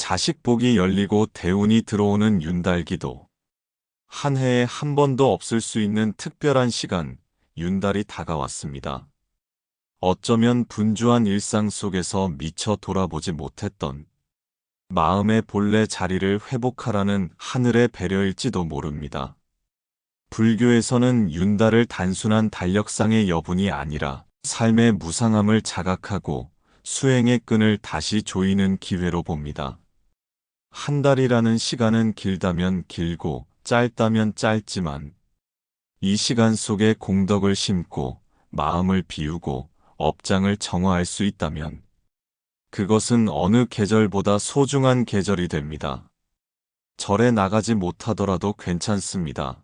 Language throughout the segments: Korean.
자식복이 열리고 대운이 들어오는 윤달기도. 한 해에 한 번도 없을 수 있는 특별한 시간, 윤달이 다가왔습니다. 어쩌면 분주한 일상 속에서 미처 돌아보지 못했던 마음의 본래 자리를 회복하라는 하늘의 배려일지도 모릅니다. 불교에서는 윤달을 단순한 달력상의 여분이 아니라 삶의 무상함을 자각하고 수행의 끈을 다시 조이는 기회로 봅니다. 한 달이라는 시간은 길다면 길고 짧다면 짧지만 이 시간 속에 공덕을 심고 마음을 비우고 업장을 정화할 수 있다면 그것은 어느 계절보다 소중한 계절이 됩니다. 절에 나가지 못하더라도 괜찮습니다.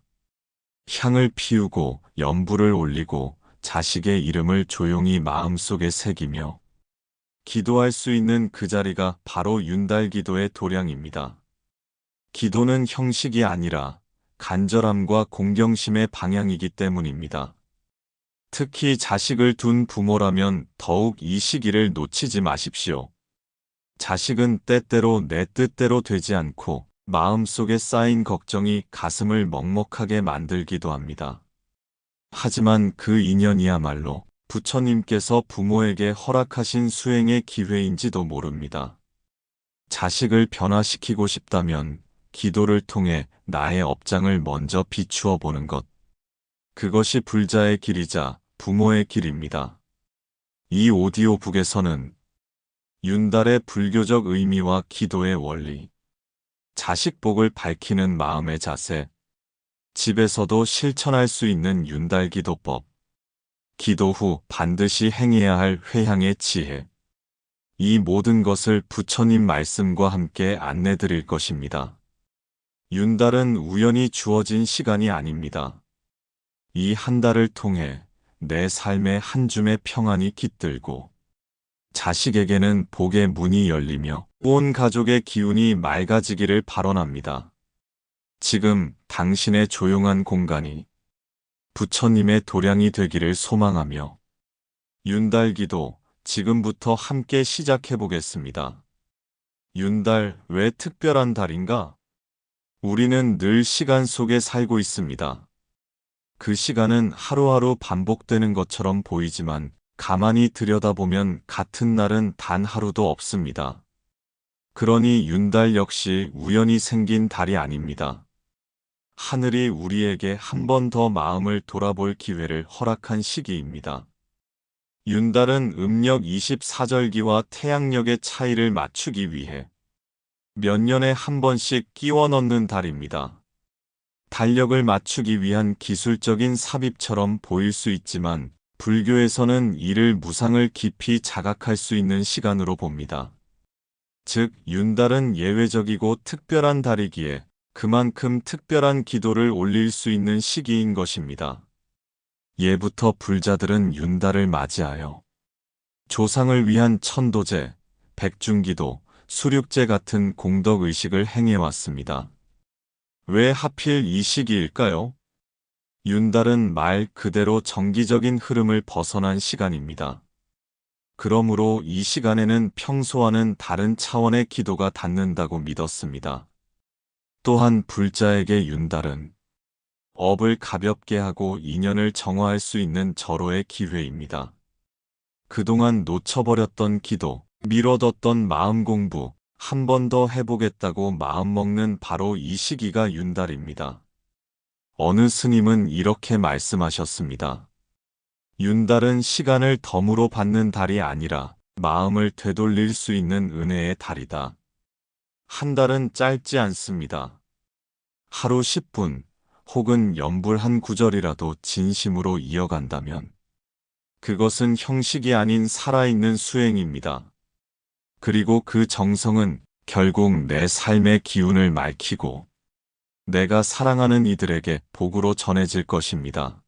향을 피우고 연불을 올리고 자식의 이름을 조용히 마음속에 새기며 기도할 수 있는 그 자리가 바로 윤달기도의 도량입니다. 기도는 형식이 아니라 간절함과 공경심의 방향이기 때문입니다. 특히 자식을 둔 부모라면 더욱 이 시기를 놓치지 마십시오. 자식은 때때로 내 뜻대로 되지 않고 마음속에 쌓인 걱정이 가슴을 먹먹하게 만들기도 합니다. 하지만 그 인연이야말로 부처님께서 부모에게 허락하신 수행의 기회인지도 모릅니다. 자식을 변화시키고 싶다면 기도를 통해 나의 업장을 먼저 비추어 보는 것. 그것이 불자의 길이자 부모의 길입니다. 이 오디오북에서는 윤달의 불교적 의미와 기도의 원리, 자식복을 밝히는 마음의 자세, 집에서도 실천할 수 있는 윤달기도법, 기도 후 반드시 행해야 할 회향의 지혜, 이 모든 것을 부처님 말씀과 함께 안내드릴 것입니다. 윤달은 우연히 주어진 시간이 아닙니다. 이 한 달을 통해 내 삶의 한 줌의 평안이 깃들고 자식에게는 복의 문이 열리며 온 가족의 기운이 맑아지기를 발언합니다. 지금 당신의 조용한 공간이 부처님의 도량이 되기를 소망하며 윤달기도 지금부터 함께 시작해 보겠습니다. 윤달 왜 특별한 달인가? 우리는 늘 시간 속에 살고 있습니다. 그 시간은 하루하루 반복되는 것처럼 보이지만 가만히 들여다보면 같은 날은 단 하루도 없습니다. 그러니 윤달 역시 우연히 생긴 달이 아닙니다. 하늘이 우리에게 한 번 더 마음을 돌아볼 기회를 허락한 시기입니다. 윤달은 음력 24절기와 태양력의 차이를 맞추기 위해 몇 년에 한 번씩 끼워 넣는 달입니다. 달력을 맞추기 위한 기술적인 삽입처럼 보일 수 있지만 불교에서는 이를 무상을 깊이 자각할 수 있는 시간으로 봅니다. 즉, 윤달은 예외적이고 특별한 달이기에 그만큼 특별한 기도를 올릴 수 있는 시기인 것입니다. 예부터 불자들은 윤달을 맞이하여 조상을 위한 천도제, 백중기도, 수륙제 같은 공덕의식을 행해왔습니다. 왜 하필 이 시기일까요? 윤달은 말 그대로 정기적인 흐름을 벗어난 시간입니다. 그러므로 이 시간에는 평소와는 다른 차원의 기도가 닿는다고 믿었습니다. 또한 불자에게 윤달은 업을 가볍게 하고 인연을 정화할 수 있는 절호의 기회입니다. 그동안 놓쳐버렸던 기도, 미뤄뒀던 마음 공부, 한 번 더 해보겠다고 마음먹는 바로 이 시기가 윤달입니다. 어느 스님은 이렇게 말씀하셨습니다. 윤달은 시간을 덤으로 받는 달이 아니라 마음을 되돌릴 수 있는 은혜의 달이다. 한 달은 짧지 않습니다. 하루 10분 혹은 연불 한 구절이라도 진심으로 이어간다면 그것은 형식이 아닌 살아있는 수행입니다. 그리고 그 정성은 결국 내 삶의 기운을 맑히고 내가 사랑하는 이들에게 복으로 전해질 것입니다.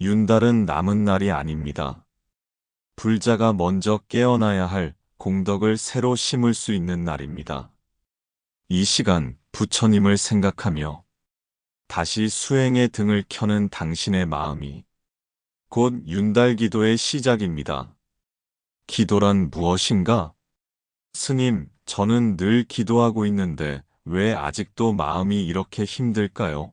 윤달은 남은 날이 아닙니다. 불자가 먼저 깨어나야 할 공덕을 새로 심을 수 있는 날입니다. 이 시간 부처님을 생각하며 다시 수행의 등을 켜는 당신의 마음이 곧 윤달 기도의 시작입니다. 기도란 무엇인가? 스님, 저는 늘 기도하고 있는데 왜 아직도 마음이 이렇게 힘들까요?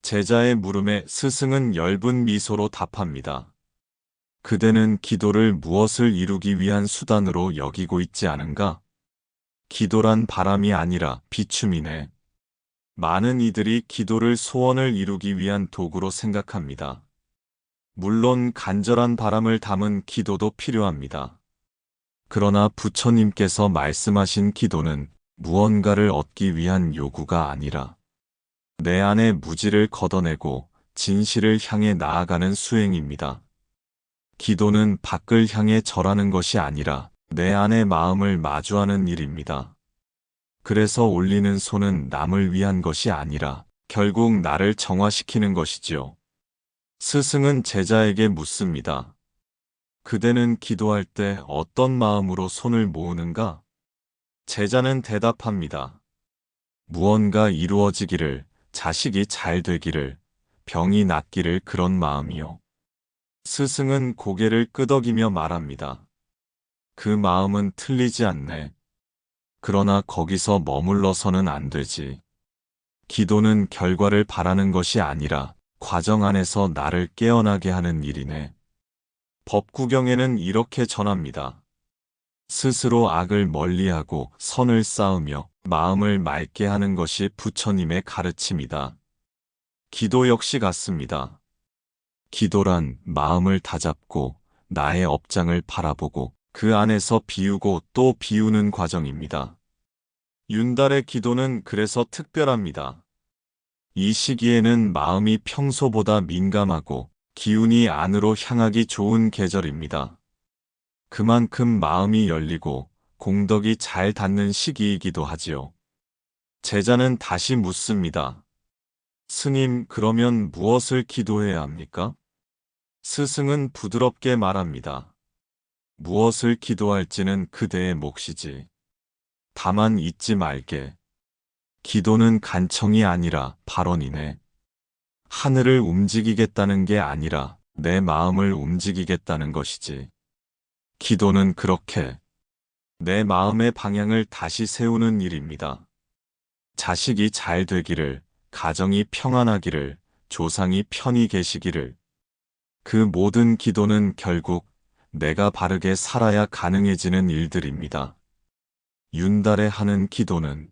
제자의 물음에 스승은 엷은 미소로 답합니다. 그대는 기도를 무엇을 이루기 위한 수단으로 여기고 있지 않은가? 기도란 바람이 아니라 비춤이네. 많은 이들이 기도를 소원을 이루기 위한 도구로 생각합니다. 물론 간절한 바람을 담은 기도도 필요합니다. 그러나 부처님께서 말씀하신 기도는 무언가를 얻기 위한 요구가 아니라 내 안의 무지를 걷어내고 진실을 향해 나아가는 수행입니다. 기도는 밖을 향해 절하는 것이 아니라 내 안의 마음을 마주하는 일입니다. 그래서 올리는 손은 남을 위한 것이 아니라 결국 나를 정화시키는 것이지요. 스승은 제자에게 묻습니다. 그대는 기도할 때 어떤 마음으로 손을 모으는가? 제자는 대답합니다. 무언가 이루어지기를, 자식이 잘 되기를, 병이 낫기를 그런 마음이요. 스승은 고개를 끄덕이며 말합니다. 그 마음은 틀리지 않네. 그러나 거기서 머물러서는 안 되지. 기도는 결과를 바라는 것이 아니라 과정 안에서 나를 깨어나게 하는 일이네. 법구경에는 이렇게 전합니다. 스스로 악을 멀리하고 선을 쌓으며 마음을 맑게 하는 것이 부처님의 가르침이다. 기도 역시 같습니다. 기도란 마음을 다잡고 나의 업장을 바라보고 그 안에서 비우고 또 비우는 과정입니다. 윤달의 기도는 그래서 특별합니다. 이 시기에는 마음이 평소보다 민감하고 기운이 안으로 향하기 좋은 계절입니다. 그만큼 마음이 열리고 공덕이 잘 닿는 시기이기도 하지요. 제자는 다시 묻습니다. 스님, 그러면 무엇을 기도해야 합니까? 스승은 부드럽게 말합니다. 무엇을 기도할지는 그대의 몫이지. 다만 잊지 말게. 기도는 간청이 아니라 발언이네. 하늘을 움직이겠다는 게 아니라 내 마음을 움직이겠다는 것이지. 기도는 그렇게 내 마음의 방향을 다시 세우는 일입니다. 자식이 잘 되기를, 가정이 평안하기를, 조상이 편히 계시기를. 그 모든 기도는 결국 내가 바르게 살아야 가능해지는 일들입니다. 윤달에 하는 기도는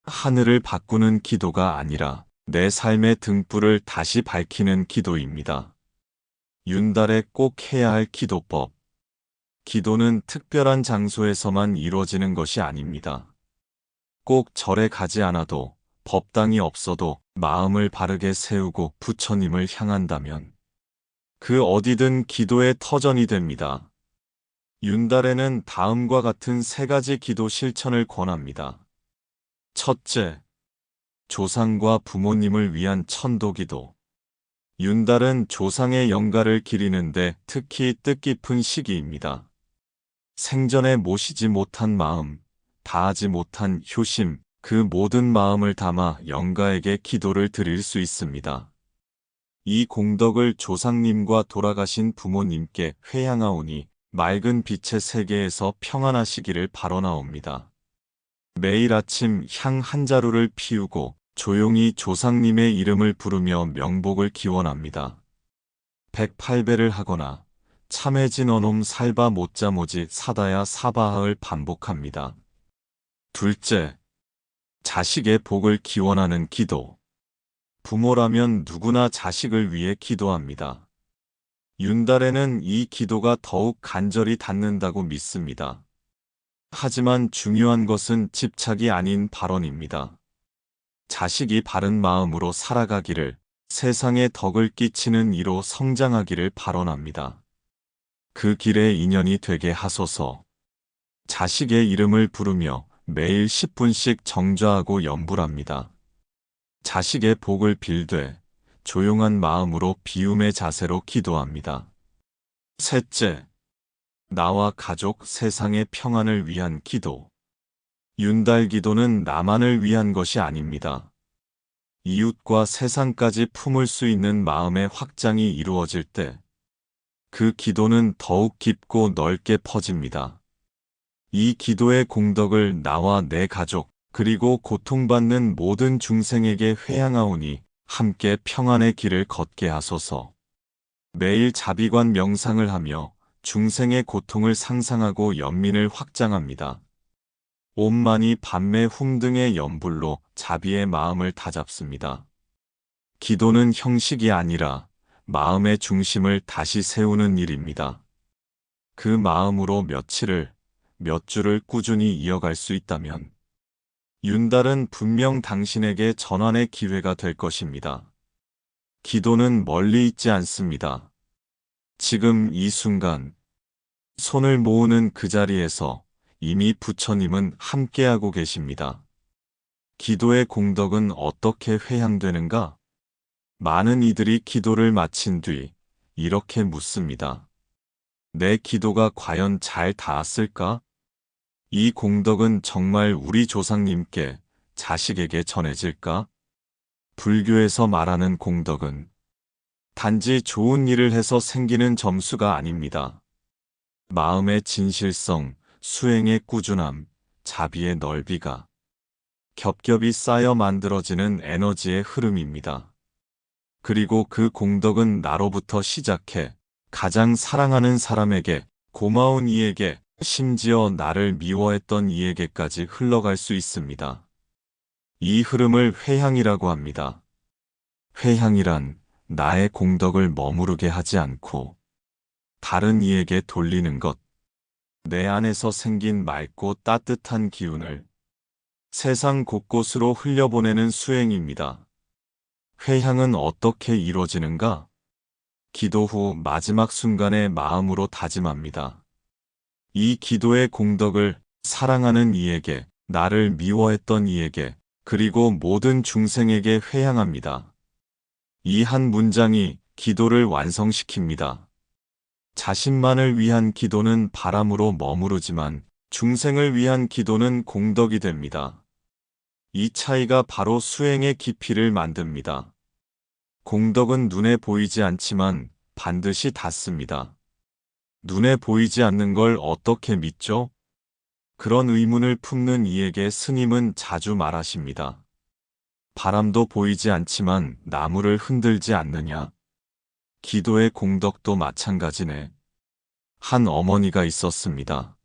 하늘을 바꾸는 기도가 아니라 내 삶의 등불을 다시 밝히는 기도입니다. 윤달에 꼭 해야 할 기도법. 기도는 특별한 장소에서만 이루어지는 것이 아닙니다. 꼭 절에 가지 않아도, 법당이 없어도 마음을 바르게 세우고 부처님을 향한다면 그 어디든 기도의 터전이 됩니다. 윤달에는 다음과 같은 세 가지 기도 실천을 권합니다. 첫째, 조상과 부모님을 위한 천도기도. 윤달은 조상의 영가를 기리는데 특히 뜻깊은 시기입니다. 생전에 모시지 못한 마음, 다하지 못한 효심, 그 모든 마음을 담아 영가에게 기도를 드릴 수 있습니다. 이 공덕을 조상님과 돌아가신 부모님께 회향하오니 맑은 빛의 세계에서 평안하시기를 바라나옵니다. 매일 아침 향 한 자루를 피우고 조용히 조상님의 이름을 부르며 명복을 기원합니다. 108배를 하거나 참해진 어놈 살바 못자모지 사다야 사바하을 반복합니다. 둘째, 자식의 복을 기원하는 기도. 부모라면 누구나 자식을 위해 기도합니다. 윤달에는 이 기도가 더욱 간절히 닿는다고 믿습니다. 하지만 중요한 것은 집착이 아닌 발언입니다. 자식이 바른 마음으로 살아가기를, 세상에 덕을 끼치는 이로 성장하기를 발언합니다. 그 길에 인연이 되게 하소서. 자식의 이름을 부르며 매일 10분씩 정좌하고 염불합니다. 자식의 복을 빌되 조용한 마음으로 비움의 자세로 기도합니다. 셋째, 나와 가족 세상의 평안을 위한 기도. 윤달 기도는 나만을 위한 것이 아닙니다. 이웃과 세상까지 품을 수 있는 마음의 확장이 이루어질 때 그 기도는 더욱 깊고 넓게 퍼집니다. 이 기도의 공덕을 나와 내 가족, 그리고 고통받는 모든 중생에게 회양하오니 함께 평안의 길을 걷게 하소서. 매일 자비관 명상을 하며 중생의 고통을 상상하고 연민을 확장합니다. 옴만이 밤매 hum등의 연불로 자비의 마음을 다잡습니다. 기도는 형식이 아니라 마음의 중심을 다시 세우는 일입니다. 그 마음으로 며칠을, 몇 주를 꾸준히 이어갈 수 있다면 윤달은 분명 당신에게 전환의 기회가 될 것입니다. 기도는 멀리 있지 않습니다. 지금 이 순간, 손을 모으는 그 자리에서 이미 부처님은 함께하고 계십니다. 기도의 공덕은 어떻게 회향되는가? 많은 이들이 기도를 마친 뒤 이렇게 묻습니다. 내 기도가 과연 잘 닿았을까? 이 공덕은 정말 우리 조상님께, 자식에게 전해질까? 불교에서 말하는 공덕은 단지 좋은 일을 해서 생기는 점수가 아닙니다. 마음의 진실성, 수행의 꾸준함, 자비의 넓이가 겹겹이 쌓여 만들어지는 에너지의 흐름입니다. 그리고 그 공덕은 나로부터 시작해 가장 사랑하는 사람에게, 고마운 이에게, 심지어 나를 미워했던 이에게까지 흘러갈 수 있습니다. 이 흐름을 회향이라고 합니다. 회향이란 나의 공덕을 머무르게 하지 않고 다른 이에게 돌리는 것, 내 안에서 생긴 맑고 따뜻한 기운을 세상 곳곳으로 흘려보내는 수행입니다. 회향은 어떻게 이루어지는가? 기도 후 마지막 순간에 마음으로 다짐합니다. 이 기도의 공덕을 사랑하는 이에게, 나를 미워했던 이에게, 그리고 모든 중생에게 회향합니다. 이 한 문장이 기도를 완성시킵니다. 자신만을 위한 기도는 바람으로 머무르지만 중생을 위한 기도는 공덕이 됩니다. 이 차이가 바로 수행의 깊이를 만듭니다. 공덕은 눈에 보이지 않지만 반드시 닿습니다. 눈에 보이지 않는 걸 어떻게 믿죠? 그런 의문을 품는 이에게 스님은 자주 말하십니다. 바람도 보이지 않지만 나무를 흔들지 않느냐? 기도의 공덕도 마찬가지네. 한 어머니가 있었습니다.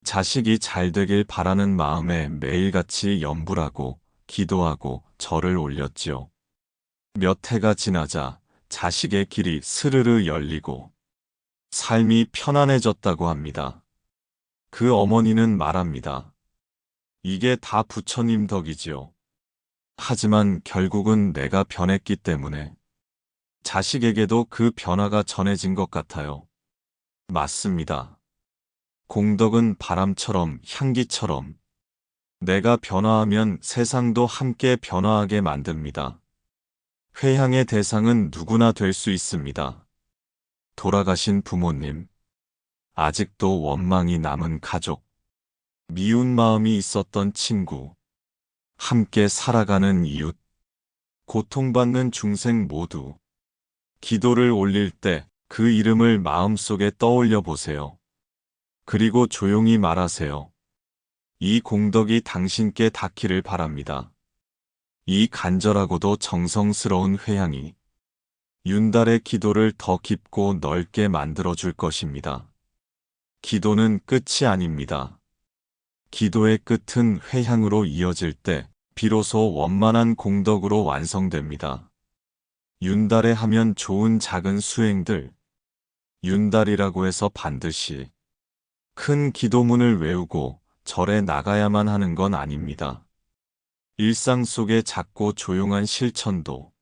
자식이 잘 되길 바라는 마음에 매일같이 염불하고 기도하고 절을 올렸지요. 몇 해가 지나자 자식의 길이 스르르 열리고 삶이 편안해졌다고 합니다. 그 어머니는 말합니다. 이게 다 부처님 덕이지요. 하지만 결국은 내가 변했기 때문에 자식에게도 그 변화가 전해진 것 같아요. 맞습니다. 공덕은 바람처럼, 향기처럼 내가 변화하면 세상도 함께 변화하게 만듭니다. 회향의 대상은 누구나 될 수 있습니다. 돌아가신 부모님, 아직도 원망이 남은 가족, 미운 마음이 있었던 친구, 함께 살아가는 이웃, 고통받는 중생 모두 기도를 올릴 때 그 이름을 마음속에 떠올려 보세요. 그리고 조용히 말하세요. 이 공덕이 당신께 닿기를 바랍니다. 이 간절하고도 정성스러운 회향이 윤달의 기도를 더 깊고 넓게 만들어줄 것입니다. 기도는 끝이 아닙니다. 기도의 끝은 회향으로 이어질 때 비로소 원만한 공덕으로 완성됩니다. 윤달에 하면 좋은 작은 수행들, 윤달이라고 해서 반드시 큰 기도문을 외우고 절에 나가야만 하는 건 아닙니다. 일상 속의 작고 조용한 실천도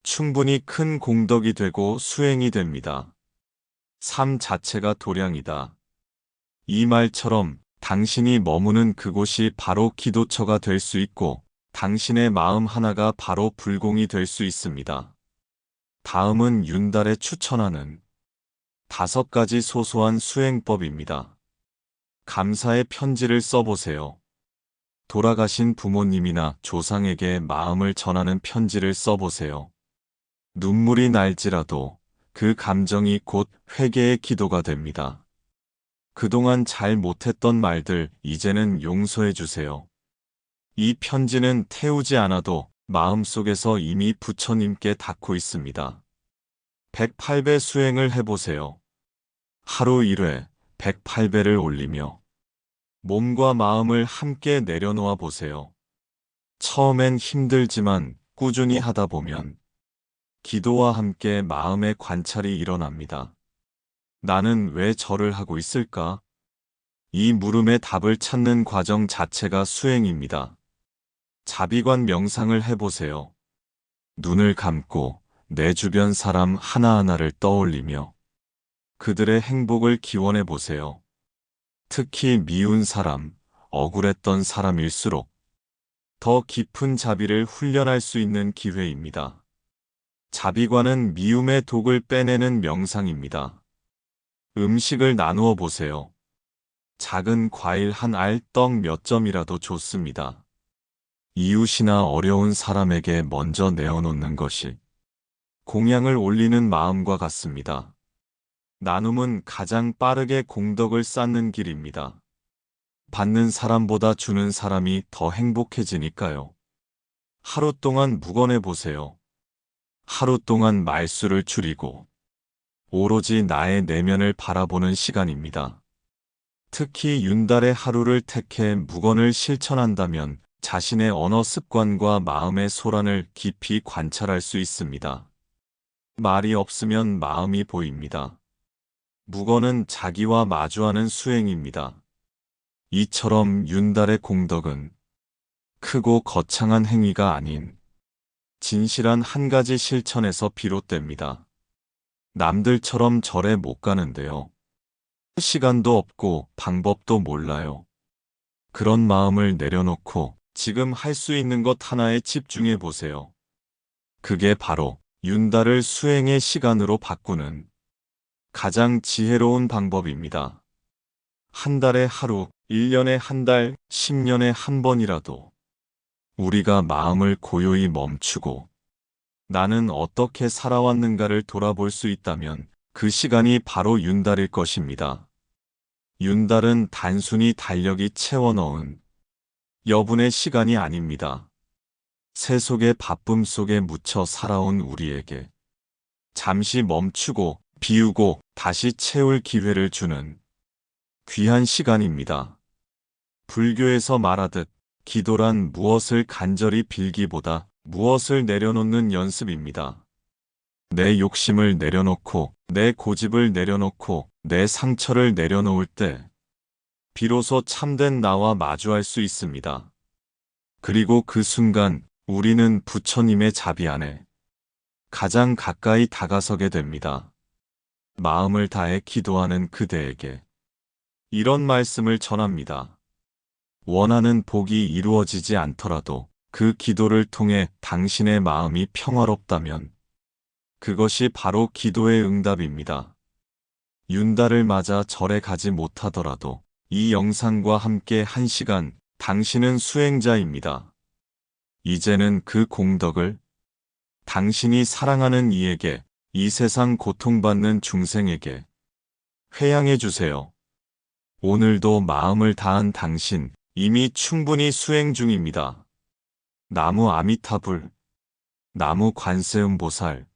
충분히 큰 공덕이 되고 수행이 됩니다. 삶 자체가 도량이다. 이 말처럼 당신이 머무는 그곳이 바로 기도처가 될 수 있고 당신의 마음 하나가 바로 불공이 될 수 있습니다. 다음은 윤달에 추천하는 5가지 소소한 수행법입니다. 감사의 편지를 써보세요. 돌아가신 부모님이나 조상에게 마음을 전하는 편지를 써보세요. 눈물이 날지라도 그 감정이 곧 회개의 기도가 됩니다. 그동안 잘 못했던 말들 이제는 용서해 주세요. 이 편지는 태우지 않아도 마음속에서 이미 부처님께 닿고 있습니다. 108배 수행을 해보세요. 하루 1회 108배를 올리며 몸과 마음을 함께 내려놓아 보세요. 처음엔 힘들지만 꾸준히 하다 보면 기도와 함께 마음의 관찰이 일어납니다. 나는 왜 절을 하고 있을까? 이 물음의 답을 찾는 과정 자체가 수행입니다. 자비관 명상을 해보세요. 눈을 감고 내 주변 사람 하나하나를 떠올리며 그들의 행복을 기원해 보세요. 특히 미운 사람, 억울했던 사람일수록 더 깊은 자비를 훈련할 수 있는 기회입니다. 자비관은 미움의 독을 빼내는 명상입니다. 음식을 나누어 보세요. 작은 과일 한 알, 떡 몇 점이라도 좋습니다. 이웃이나 어려운 사람에게 먼저 내어놓는 것이 공양을 올리는 마음과 같습니다. 나눔은 가장 빠르게 공덕을 쌓는 길입니다. 받는 사람보다 주는 사람이 더 행복해지니까요. 하루 동안 묵언해 보세요. 하루 동안 말수를 줄이고 오로지 나의 내면을 바라보는 시간입니다. 특히 윤달의 하루를 택해 묵언을 실천한다면 자신의 언어 습관과 마음의 소란을 깊이 관찰할 수 있습니다. 말이 없으면 마음이 보입니다. 묵언은 자기와 마주하는 수행입니다. 이처럼 윤달의 공덕은 크고 거창한 행위가 아닌 진실한 한 가지 실천에서 비롯됩니다. 남들처럼 절에 못 가는데요. 시간도 없고 방법도 몰라요. 그런 마음을 내려놓고 지금 할 수 있는 것 하나에 집중해 보세요. 그게 바로 윤달을 수행의 시간으로 바꾸는 가장 지혜로운 방법입니다. 한 달에 하루, 1년에 한 달, 10년에 한 번이라도 우리가 마음을 고요히 멈추고 나는 어떻게 살아왔는가를 돌아볼 수 있다면 그 시간이 바로 윤달일 것입니다. 윤달은 단순히 달력이 채워넣은 여분의 시간이 아닙니다. 세속의 바쁨 속에 묻혀 살아온 우리에게 잠시 멈추고 비우고 다시 채울 기회를 주는 귀한 시간입니다. 불교에서 말하듯 기도란 무엇을 간절히 빌기보다 무엇을 내려놓는 연습입니다. 내 욕심을 내려놓고 내 고집을 내려놓고 내 상처를 내려놓을 때 비로소 참된 나와 마주할 수 있습니다. 그리고 그 순간 우리는 부처님의 자비 안에 가장 가까이 다가서게 됩니다. 마음을 다해 기도하는 그대에게 이런 말씀을 전합니다. 원하는 복이 이루어지지 않더라도 그 기도를 통해 당신의 마음이 평화롭다면 그것이 바로 기도의 응답입니다. 윤달을 맞아 절에 가지 못하더라도 이 영상과 함께 1시간 당신은 수행자입니다. 이제는 그 공덕을 당신이 사랑하는 이에게, 이 세상 고통받는 중생에게 회양해 주세요. 오늘도 마음을 다한 당신 이미 충분히 수행 중입니다. 나무 아미타불, 나무 관세음보살.